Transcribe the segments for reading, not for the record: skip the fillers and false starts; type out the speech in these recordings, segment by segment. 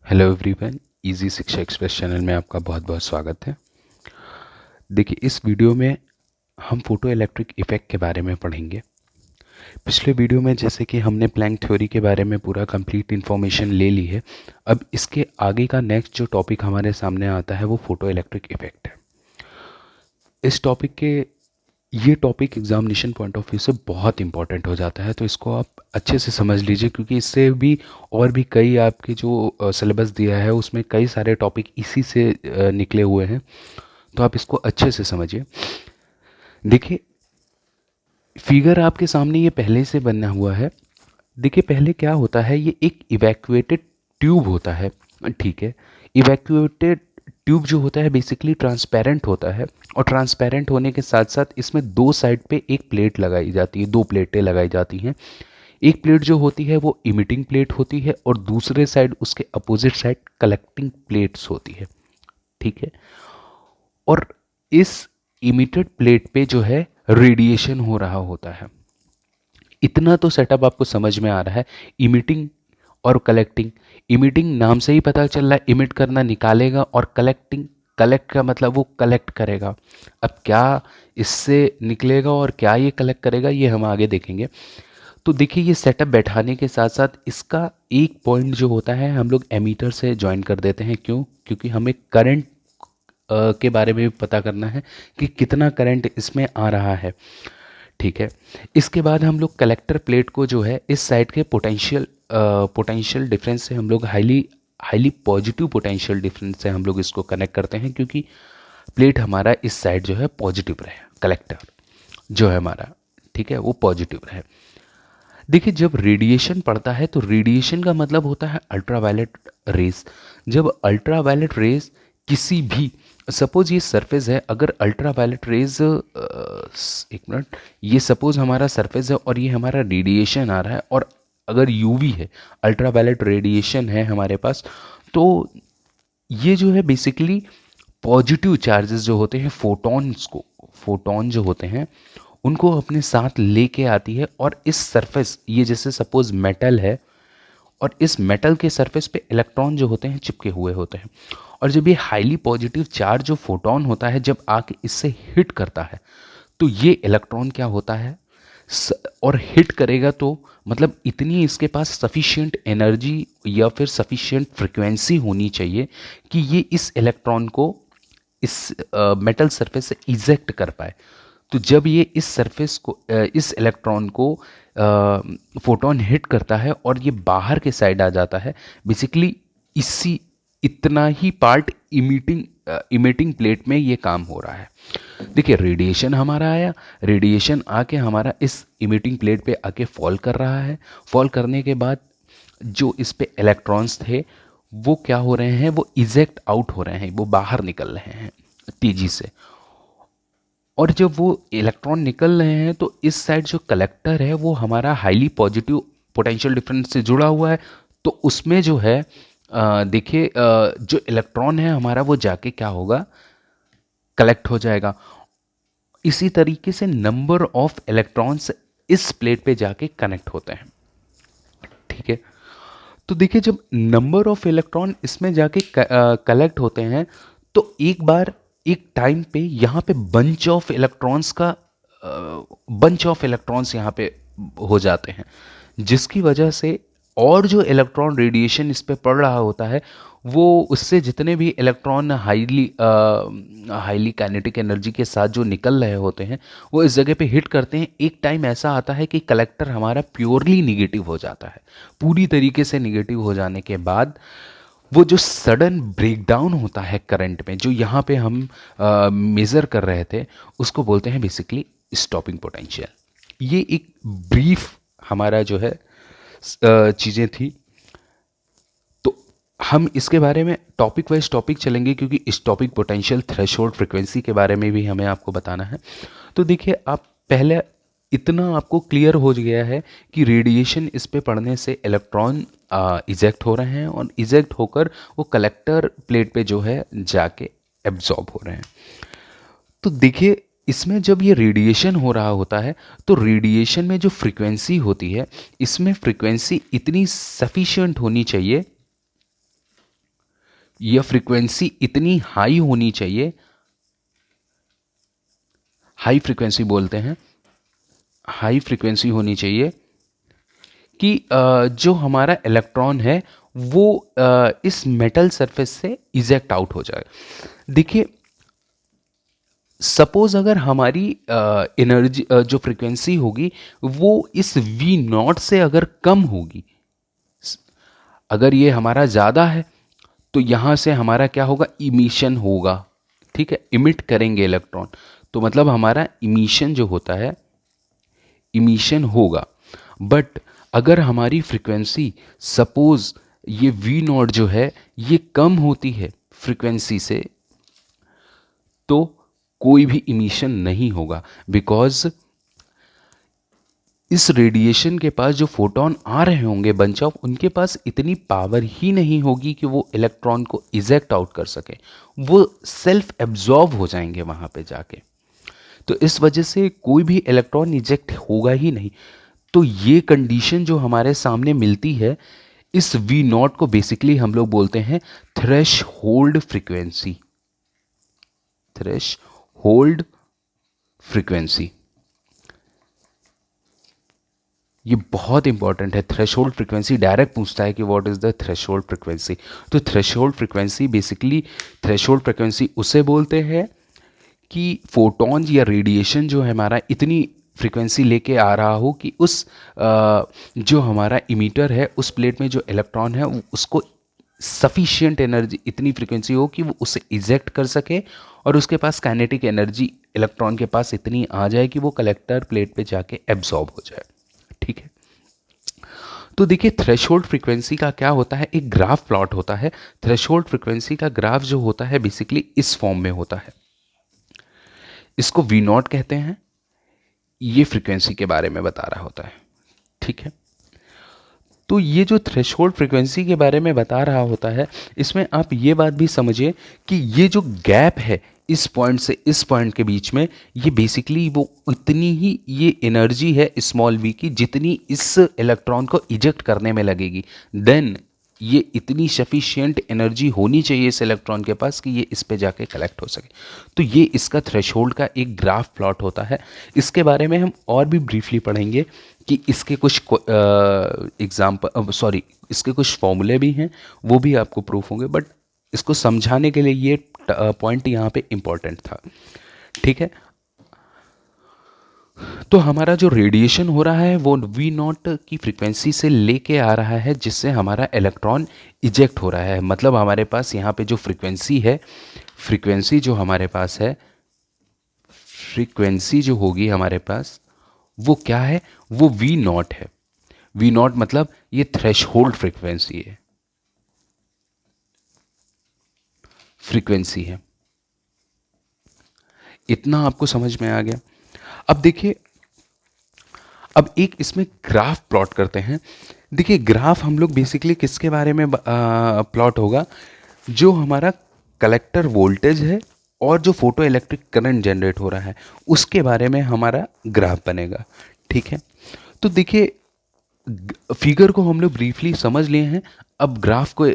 Hello everyone, easy शिक्षा express channel में आपका बहुत बहुत स्वागत है। देखिए, इस वीडियो में हम फोटो इलेक्ट्रिक इफेक्ट के बारे में पढ़ेंगे। पिछले वीडियो में जैसे कि हमने प्लैंक थ्योरी के बारे में पूरा कंप्लीट इन्फॉर्मेशन ले ली है। अब इसके आगे का नेक्स्ट जो टॉपिक हमारे सामने आता है वो फोटो इलेक्ट्रिक इफेक्ट है। इस टॉपिक के ये topic examination point of view से बहुत इंपॉर्टेंट हो जाता है, तो इसको आप अच्छे से समझ लीजिए, क्योंकि इससे भी और भी कई आपके जो सिलेबस दिया है उसमें कई सारे टॉपिक इसी से निकले हुए हैं। तो आप इसको अच्छे से समझिए। देखिए, फिगर आपके सामने ये पहले से बना हुआ है। देखिए, पहले क्या होता है, ये एक इवैक्यूएटेड ट्यूब होता है। ठीक है, इवैक्यूएटेड ट्यूब जो होता है बेसिकली ट्रांसपेरेंट होता है, और ट्रांसपेरेंट होने के साथ साथ इसमें दो साइड पे एक प्लेट लगाई जाती है, दो प्लेटें लगाई जाती हैं। एक प्लेट जो होती है वो इमिटिंग प्लेट होती है, और दूसरे साइड उसके अपोजिट साइड कलेक्टिंग प्लेट्स होती है। ठीक है, और इस इमिटेड प्लेट पे जो है रेडिएशन हो रहा होता है। इतना तो सेटअप आपको समझ में आ रहा है। इमिटिंग और कलेक्टिंग, इमिटिंग नाम से ही पता चल रहा है, इमिट करना निकालेगा, और कलेक्टिंग, कलेक्ट का मतलब वो कलेक्ट करेगा। अब क्या इससे निकलेगा और क्या ये कलेक्ट करेगा, ये हम आगे देखेंगे। तो देखिए, ये सेटअप बैठाने के साथ साथ इसका एक पॉइंट जो होता है हम लोग एमीटर से ज्वाइन कर देते हैं। क्यों? क्योंकि हमें करंट के बारे में भी पता करना है कि कितना करंट इसमें आ रहा है। ठीक है, इसके बाद हम लोग कलेक्टर प्लेट को जो है इस साइड के पोटेंशियल डिफरेंस से हम लोग highly highly positive potential difference से हम लोग इसको कनेक्ट करते हैं, क्योंकि प्लेट हमारा इस साइड जो है पॉजिटिव रहे, कलेक्टर जो है हमारा, ठीक है, वो पॉजिटिव रहे। देखिए, जब रेडिएशन पड़ता है तो रेडिएशन का मतलब होता है अल्ट्रावायलेट रेज। जब अल्ट्रावायलेट रेज किसी भी, सपोज ये सरफेस है, अगर अल्ट्रावायलेट रेज, एक मिनट, ये सपोज हमारा सरफेस है और ये हमारा रेडिएशन आ रहा है, और अगर यूवी है, अल्ट्रावायलेट रेडिएशन है हमारे पास, तो ये जो है बेसिकली पॉजिटिव चार्जेस जो होते हैं, फोटॉन्स को, फोटॉन जो होते हैं उनको अपने साथ लेके आती है, और इस सरफेस, ये जैसे सपोज मेटल है, और इस मेटल के सरफेस पे इलेक्ट्रॉन जो होते हैं चिपके हुए होते हैं, और जब ये हाईली पॉजिटिव चार्ज जो फोटॉन होता है जब आके इससे हिट करता है, तो ये इलेक्ट्रॉन क्या होता है, और हिट करेगा तो मतलब इतनी इसके पास सफिशिएंट एनर्जी या फिर सफिशिएंट फ्रिक्वेंसी होनी चाहिए कि ये इस इलेक्ट्रॉन को इस मेटल सरफेस से इजेक्ट कर पाए। तो जब ये इस सरफेस को, इस इलेक्ट्रॉन को फोटोन हिट करता है और ये बाहर के साइड आ जाता है, बेसिकली इसी इतना ही पार्ट इमिटिंग प्लेट में ये काम हो रहा है। देखिए, रेडिएशन हमारा आया, रेडिएशन आके हमारा इस इमिटिंग प्लेट पे आके फॉल कर रहा है। फॉल करने के बाद जो इस पे इलेक्ट्रॉन्स थे वो क्या हो रहे हैं, वो इजेक्ट आउट हो रहे हैं, वो बाहर निकल रहे हैं तेजी से। और जब वो इलेक्ट्रॉन निकल रहे हैं तो इस साइड जो कलेक्टर है वो हमारा हाईली पॉजिटिव पोटेंशियल डिफरेंस से जुड़ा हुआ है, तो उसमें जो है देखिए, जो इलेक्ट्रॉन है हमारा वो जाके क्या होगा, कलेक्ट हो जाएगा। इसी तरीके से नंबर ऑफ इलेक्ट्रॉन्स इस प्लेट पे जाके कनेक्ट होते हैं। ठीक है, तो देखिए, जब नंबर ऑफ इलेक्ट्रॉन इसमें जाके कलेक्ट होते हैं, तो एक बार एक टाइम पे यहाँ पे बंच ऑफ इलेक्ट्रॉन्स यहाँ पे हो जाते हैं, जिसकी वजह से और जो इलेक्ट्रॉन रेडिएशन इस पे पड़ रहा होता है वो उससे जितने भी इलेक्ट्रॉन हाईली काइनेटिक एनर्जी के साथ जो निकल रहे होते हैं वो इस जगह पे हिट करते हैं। एक टाइम ऐसा आता है कि कलेक्टर हमारा प्योरली निगेटिव हो जाता है। पूरी तरीके से निगेटिव हो जाने के बाद वो जो सडन ब्रेकडाउन होता है करंट में, जो यहाँ पे हम मेज़र कर रहे थे, उसको बोलते हैं बेसिकली स्टॉपिंग पोटेंशियल। ये एक ब्रीफ हमारा जो है चीज़ें थी। तो हम इसके बारे में टॉपिक वाइज टॉपिक चलेंगे, क्योंकि इस टॉपिक पोटेंशियल थ्रेशोल्ड फ्रिक्वेंसी के बारे में भी हमें आपको बताना है। तो देखिए, आप पहले इतना आपको क्लियर हो गया है कि रेडिएशन इस पे पड़ने से इलेक्ट्रॉन इजेक्ट हो रहे हैं, और इजेक्ट होकर वो कलेक्टर प्लेट पे जो है जाके एब्जॉर्ब हो रहे हैं। तो देखिए, इसमें जब ये रेडिएशन हो रहा होता है तो रेडिएशन में जो फ्रीक्वेंसी होती है, इसमें फ्रीक्वेंसी इतनी सफिशिएंट होनी चाहिए यह फ्रीक्वेंसी इतनी हाई होनी चाहिए, हाई फ्रीक्वेंसी बोलते हैं, हाई फ्रीक्वेंसी होनी चाहिए कि जो हमारा इलेक्ट्रॉन है वो इस मेटल सरफेस से इजेक्ट आउट हो जाए। देखिए, सपोज अगर हमारी एनर्जी जो फ्रीक्वेंसी होगी वो इस वी नॉट से अगर कम होगी, अगर ये हमारा ज़्यादा है तो यहाँ से हमारा क्या होगा, इमिशन होगा। ठीक है, इमिट करेंगे इलेक्ट्रॉन, तो मतलब हमारा इमिशन जो होता है, इमिशन होगा। बट अगर हमारी फ्रीक्वेंसी सपोज ये वी नॉट जो है ये कम होती है फ्रीक्वेंसी से, तो कोई भी इमिशन नहीं होगा, बिकॉज इस रेडिएशन के पास जो फोटोन आ रहे होंगे बंच ऑफ, उनके पास इतनी पावर ही नहीं होगी कि वो इलेक्ट्रॉन को इजेक्ट आउट कर सके, वो सेल्फ एब्जॉर्ब हो जाएंगे वहां पे जाके। तो इस वजह से कोई भी इलेक्ट्रॉन इजेक्ट होगा ही नहीं। तो ये कंडीशन जो हमारे सामने मिलती है, इस वी नॉट को बेसिकली हम लोग बोलते हैं threshold frequency, threshold frequency. ये बहुत इंपॉर्टेंट है। थ्रेशोल्ड फ्रीक्वेंसी डायरेक्ट पूछता है कि what is the threshold frequency. तो threshold frequency basically, threshold frequency उसे बोलते हैं कि फोटॉन या रेडिएशन जो है हमारा इतनी फ्रीक्वेंसी लेके आ रहा हो कि उस जो हमारा इमीटर है उस प्लेट में जो इलेक्ट्रॉन है उसको सफिशिएंट एनर्जी, इतनी फ्रीक्वेंसी हो कि वो उसे इजेक्ट कर सके और उसके पास काइनेटिक एनर्जी इलेक्ट्रॉन के पास इतनी आ जाए कि वो कलेक्टर प्लेट पे जाके एब्जॉर्ब हो जाए। ठीक है, तो देखिए थ्रेशोल्ड फ्रीक्वेंसी का क्या होता है, एक ग्राफ प्लॉट होता है। थ्रेशोल्ड फ्रीक्वेंसी का ग्राफ जो होता है बेसिकली इस फॉर्म में होता है, इसको वी नॉट कहते हैं, ये फ्रीक्वेंसी के बारे में बता रहा होता है। ठीक है, तो ये जो थ्रेशोल्ड फ्रीक्वेंसी के बारे में बता रहा होता है, इसमें आप ये बात भी समझिए कि ये जो गैप है इस पॉइंट से इस पॉइंट के बीच में, ये बेसिकली वो इतनी ही ये एनर्जी है स्मॉल वी की जितनी इस इलेक्ट्रॉन को इजेक्ट करने में लगेगी। देन ये इतनी सफिशिएंट एनर्जी होनी चाहिए इस इलेक्ट्रॉन के पास कि ये इस पे जाके कलेक्ट हो सके। तो ये इसका थ्रेशोल्ड का एक ग्राफ प्लॉट होता है। इसके बारे में हम और भी ब्रीफली पढ़ेंगे कि इसके कुछ इसके कुछ फॉर्मूले भी हैं, वो भी आपको प्रूफ होंगे, बट इसको समझाने के लिए ये पॉइंट यहाँ पे इंपॉर्टेंट था। ठीक है, तो हमारा जो रेडिएशन हो रहा है वो वी नॉट की फ्रीक्वेंसी से लेके आ रहा है, जिससे हमारा इलेक्ट्रॉन इजेक्ट हो रहा है। मतलब हमारे पास यहाँ पे जो फ्रीक्वेंसी है, फ्रीक्वेंसी जो हमारे पास है, फ्रीक्वेंसी जो होगी हमारे पास वो क्या है, वो वी नॉट है। वी नॉट मतलब ये थ्रेशहोल्ड फ्रीक्वेंसी है, फ्रीक्वेंसी है। इतना आपको समझ में आ गया। अब देखिए, अब एक इसमें ग्राफ प्लॉट करते हैं। देखिए ग्राफ हम लोग बेसिकली किसके बारे में प्लॉट होगा, जो हमारा कलेक्टर वोल्टेज है और जो फोटो इलेक्ट्रिक करंट जनरेट हो रहा है उसके बारे में हमारा ग्राफ बनेगा। ठीक है, तो देखिए फिगर को हम लोग ब्रीफली समझ लिए हैं। अब ग्राफ को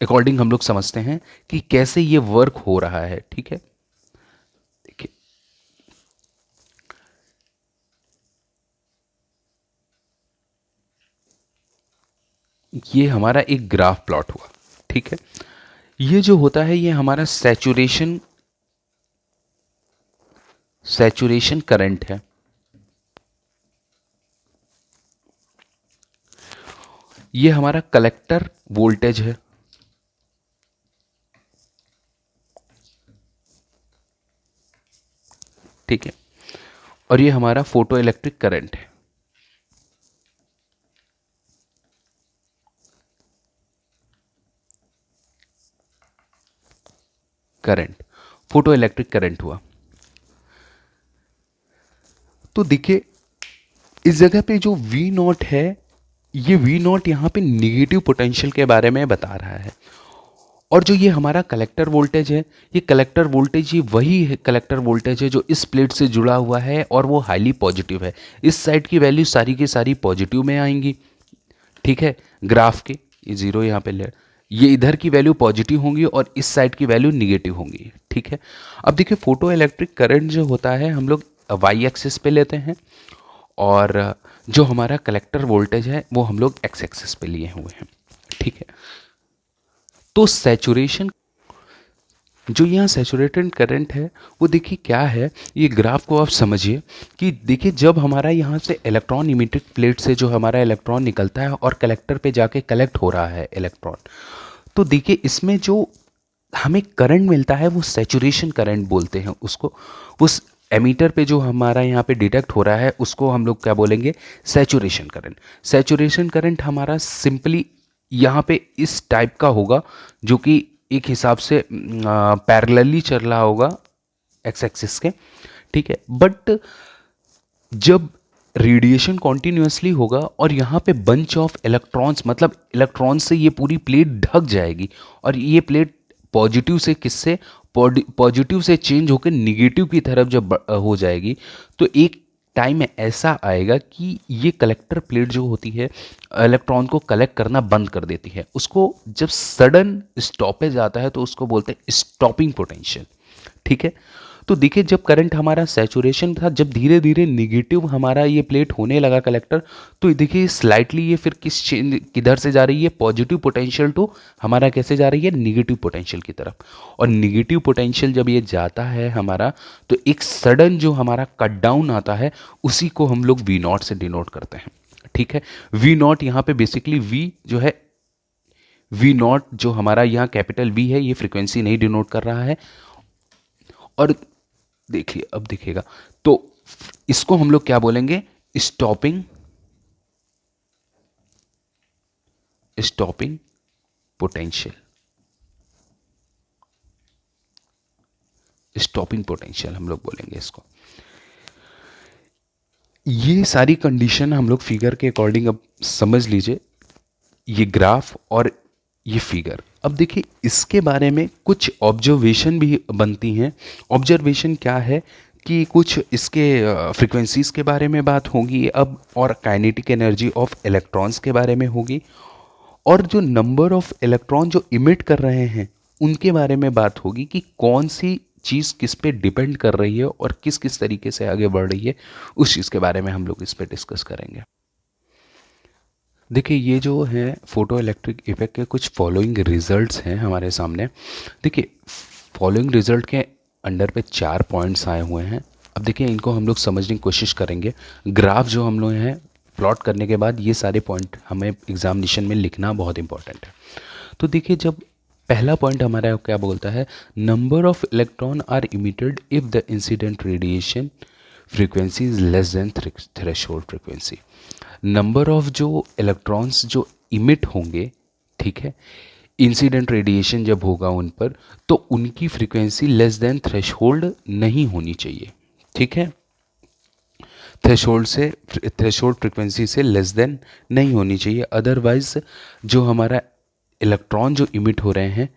अकॉर्डिंग हम लोग समझते हैं कि कैसे ये वर्क हो रहा है। ठीक है, देखिए ये हमारा एक ग्राफ प्लॉट हुआ। ठीक है, ये जो होता है ये हमारा सैचुरेशन करंट है। ये हमारा कलेक्टर वोल्टेज है। ठीक है, और ये हमारा फोटो इलेक्ट्रिक करंट है। करंट, फोटो इलेक्ट्रिक करंट हुआ। तो देखिए इस जगह पे जो वी नॉट है, ये वी नॉट यहाँ पे निगेटिव पोटेंशियल के बारे में बता रहा है। और जो ये हमारा कलेक्टर वोल्टेज है, ये कलेक्टर वोल्टेज ही वही है, कलेक्टर वोल्टेज है जो इस प्लेट से जुड़ा हुआ है और वो हाईली पॉजिटिव है। इस साइड की वैल्यू सारी की सारी पॉजिटिव में आएंगी। ठीक है, ग्राफ के ये जीरो यहाँ पे ले, ये इधर की वैल्यू पॉजिटिव होंगी और इस साइड की वैल्यू निगेटिव होंगी, ठीक है। अब देखिए फोटो इलेक्ट्रिक करंट जो होता है हम लोग वाई एक्सिस पे लेते हैं और जो हमारा कलेक्टर वोल्टेज है वो हम लोग एक्स एक्सिस पे लिए हुए हैं, ठीक है। तो सैचुरेशन, जो यहाँ सैचुरेटेड करंट है वो देखिए क्या है, ये ग्राफ को आप समझिए कि देखिए जब हमारा यहाँ से इलेक्ट्रॉन इमिटेड प्लेट से जो हमारा इलेक्ट्रॉन निकलता है और कलेक्टर पे जाके कलेक्ट हो रहा है इलेक्ट्रॉन, तो देखिए इसमें जो हमें करंट मिलता है वो सैचुरेशन करंट बोलते हैं उसको। उस एमीटर पे जो हमारा यहाँ पे डिटेक्ट हो रहा है उसको हम लोग क्या बोलेंगे, सैचुरेशन करंट। सैचुरेशन करंट हमारा सिंपली यहाँ पे इस टाइप का होगा जो कि एक हिसाब से पैरेलली चल रहा होगा एक्स एक्सिस के, ठीक है। बट जब रेडिएशन कॉन्टिन्यूसली होगा और यहाँ पे बंच ऑफ इलेक्ट्रॉन्स, मतलब इलेक्ट्रॉन्स से ये पूरी प्लेट ढक जाएगी और ये प्लेट पॉजिटिव से किससे, पॉजिटिव से चेंज होकर निगेटिव की तरफ जब हो जाएगी, तो एक टाइम में ऐसा आएगा कि ये कलेक्टर प्लेट जो होती है इलेक्ट्रॉन को कलेक्ट करना बंद कर देती है। उसको जब सडन स्टॉपेज आता है तो उसको बोलते हैं स्टॉपिंग पोटेंशियल, ठीक है। तो देखिए जब करंट हमारा सैचुरेशन था, जब धीरे धीरे निगेटिव हमारा ये प्लेट होने लगा कलेक्टर, तो देखिए स्लाइटली ये फिर किधर से जा रही है, पॉजिटिव पोटेंशियल टू हमारा कैसे जा रही है, निगेटिव पोटेंशियल की तरफ। और निगेटिव पोटेंशियल जब ये जाता है हमारा, तो एक सडन जो हमारा कट डाउन आता है उसी को हम लोग वी नॉट से डिनोट करते हैं, ठीक है। वी नॉट यहाँ पे बेसिकली वी जो है, वी नॉट जो हमारा यहाँ कैपिटल वी है, ये फ्रीक्वेंसी नहीं डिनोट कर रहा है। और देखिए अब दिखेगा, तो इसको हम लोग क्या बोलेंगे, stopping, stopping potential, stopping potential हम लोग बोलेंगे इसको। ये सारी कंडीशन हम लोग फिगर के अकॉर्डिंग अब समझ लीजिए, ये ग्राफ और ये फिगर। अब देखिए इसके बारे में कुछ ऑब्जर्वेशन भी बनती हैं। ऑब्जर्वेशन क्या है कि कुछ इसके फ्रीक्वेंसीज के बारे में बात होगी अब, और काइनेटिक एनर्जी ऑफ इलेक्ट्रॉन्स के बारे में होगी, और जो नंबर ऑफ इलेक्ट्रॉन जो इमिट कर रहे हैं उनके बारे में बात होगी कि कौन सी चीज़ किस पे डिपेंड कर रही है और किस किस तरीके से आगे बढ़ रही है, उस चीज़ के बारे में हम लोग इस पे डिस्कस करेंगे। देखिए ये जो है फोटो इलेक्ट्रिक इफेक्ट के कुछ फॉलोइंग रिजल्ट्स हैं हमारे सामने। देखिए फॉलोइंग रिजल्ट के अंडर पे 4 पॉइंट्स आए हुए हैं। अब देखिए इनको हम लोग समझने की कोशिश करेंगे। ग्राफ जो हम लोग हैं प्लॉट करने के बाद ये सारे पॉइंट हमें एग्जामिनेशन में लिखना बहुत इंपॉर्टेंट है। तो देखिए जब पहला पॉइंट हमारा क्या बोलता है, number of electron are emitted if the incident radiation frequency is less than threshold frequency. Number of जो इलेक्ट्रॉन्स जो इमिट होंगे, ठीक है, इंसिडेंट रेडिएशन जब होगा उन पर, तो उनकी फ्रीक्वेंसी लेस देन थ्रेशोल्ड नहीं होनी चाहिए, ठीक है। थ्रेशोल्ड से, थ्रेशोल्ड फ्रीक्वेंसी से लेस देन नहीं होनी चाहिए, अदरवाइज जो हमारा इलेक्ट्रॉन जो इमिट हो रहे हैं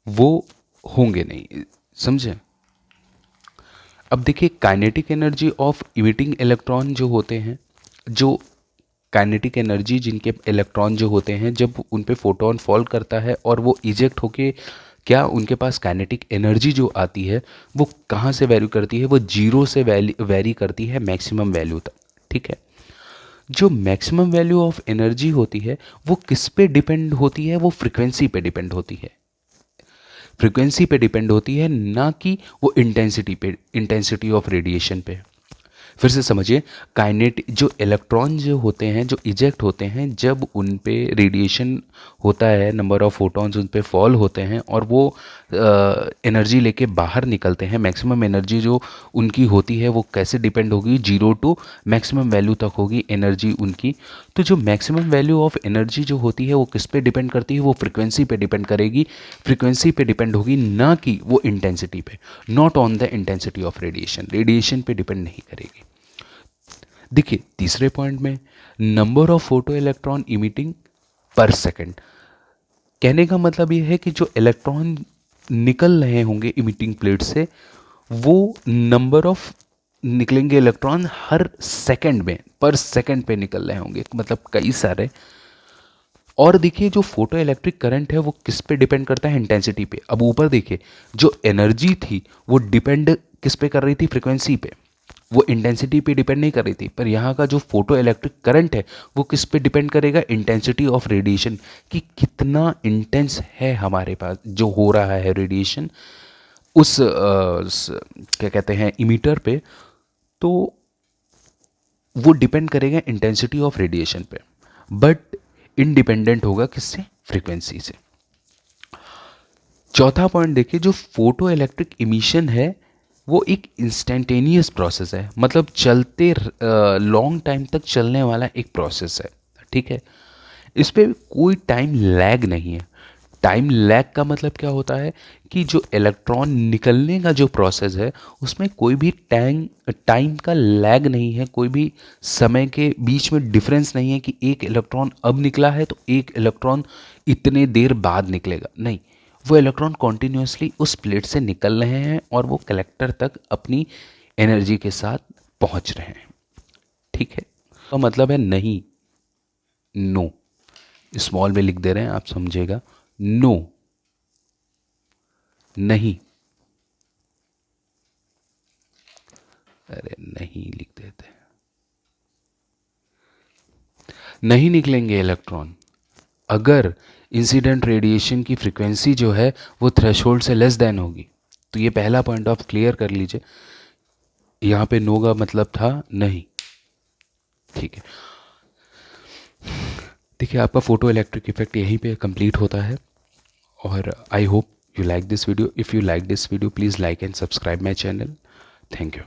वो होंगे नहीं, समझे। अब देखिए kinetic energy of emitting electron जो होते हैं, जो काइनेटिक एनर्जी जिनके इलेक्ट्रॉन जो होते हैं जब उन पे फोटोन फॉल करता है और वो इजेक्ट होके, क्या उनके पास काइनेटिक एनर्जी जो आती है वो कहाँ से वैरी करती है, वो जीरो से वैरी करती है मैक्सिमम वैल्यू तक, ठीक है। जो मैक्सिमम वैल्यू ऑफ एनर्जी होती है वो किस पे डिपेंड होती है, वो फ्रिक्वेंसी पे डिपेंड होती है, फ्रिक्वेंसी पे डिपेंड होती है, ना कि वो इंटेंसिटी पे, इंटेंसिटी ऑफ रेडिएशन पे। फिर से समझिए, काइनेट जो इलेक्ट्रॉन जो होते हैं जो इजेक्ट होते हैं जब उन पे रेडिएशन होता है, नंबर ऑफ फोटॉन्स उन पे फॉल होते हैं और वो एनर्जी लेके बाहर निकलते हैं, मैक्सिमम एनर्जी जो उनकी होती है वो कैसे डिपेंड होगी, 0 टू मैक्सिमम वैल्यू तक होगी एनर्जी उनकी। तो जो मैक्सिमम वैल्यू ऑफ एनर्जी जो होती है वो किस पे डिपेंड करती है, वो फ्रिक्वेंसी पे डिपेंड करेगी, फ्रिक्वेंसी पे डिपेंड होगी, ना कि वो इंटेंसिटी पे, not on the intensity of radiation, radiation पे डिपेंड नहीं करेगी। देखिए तीसरे पॉइंट में number of photo electron emitting पर सेकंड, कहने का मतलब ये है कि जो इलेक्ट्रॉन निकल रहे होंगे इमिटिंग प्लेट से, वो नंबर ऑफ निकलेंगे इलेक्ट्रॉन हर सेकंड में, पर सेकंड पे निकल रहे होंगे, मतलब कई सारे। और देखिए जो फोटो इलेक्ट्रिक करंट है वो किस पे डिपेंड करता है, इंटेंसिटी पे। अब ऊपर देखिए जो एनर्जी थी वो डिपेंड किस पे कर रही थी, फ्रीक्वेंसी पे, वो इंटेंसिटी पे डिपेंड नहीं कर रही थी। पर यहाँ का जो फोटो इलेक्ट्रिक करंट है वो किस पे डिपेंड करेगा, इंटेंसिटी ऑफ रेडिएशन, कि कितना इंटेंस है हमारे पास जो हो रहा है रेडिएशन उस क्या कहते हैं इमीटर पे। तो वो डिपेंड करेगा इंटेंसिटी ऑफ रेडिएशन पे, बट इंडिपेंडेंट होगा किससे, फ्रीक्वेंसी से। चौथा पॉइंट देखिए, जो फोटो इलेक्ट्रिक इमिशन है वो एक इंस्टेंटेनियस प्रोसेस है, मतलब चलते लॉन्ग टाइम तक चलने वाला एक प्रोसेस है, ठीक है। इस पे कोई टाइम लैग नहीं है। टाइम लैग का मतलब क्या होता है कि जो इलेक्ट्रॉन निकलने का जो प्रोसेस है उसमें कोई भी टाइम टाइम का लैग नहीं है, कोई भी समय के बीच में डिफरेंस नहीं है कि एक इलेक्ट्रॉन अब निकला है तो एक इलेक्ट्रॉन इतने देर बाद निकलेगा, नहीं। वो इलेक्ट्रॉन कॉन्टिन्यूसली उस प्लेट से निकल रहे हैं और वो कलेक्टर तक अपनी एनर्जी के साथ पहुंच रहे हैं, ठीक है। तो मतलब है नहीं, नो, स्मॉल में लिख दे रहे हैं, आप समझेगा, नो, नहीं, अरे नहीं लिख देते, नहीं निकलेंगे इलेक्ट्रॉन अगर इंसिडेंट रेडिएशन की फ्रीक्वेंसी जो है वो थ्रेशोल्ड से लेस देन होगी। तो ये पहला पॉइंट आप क्लियर कर लीजिए, यहाँ पे नो का मतलब था नहीं, ठीक है। देखिए आपका फोटो इलेक्ट्रिक इफेक्ट यहीं पे कंप्लीट होता है। और I hope you like this video. If you like this video, please like and subscribe my channel. Thank you.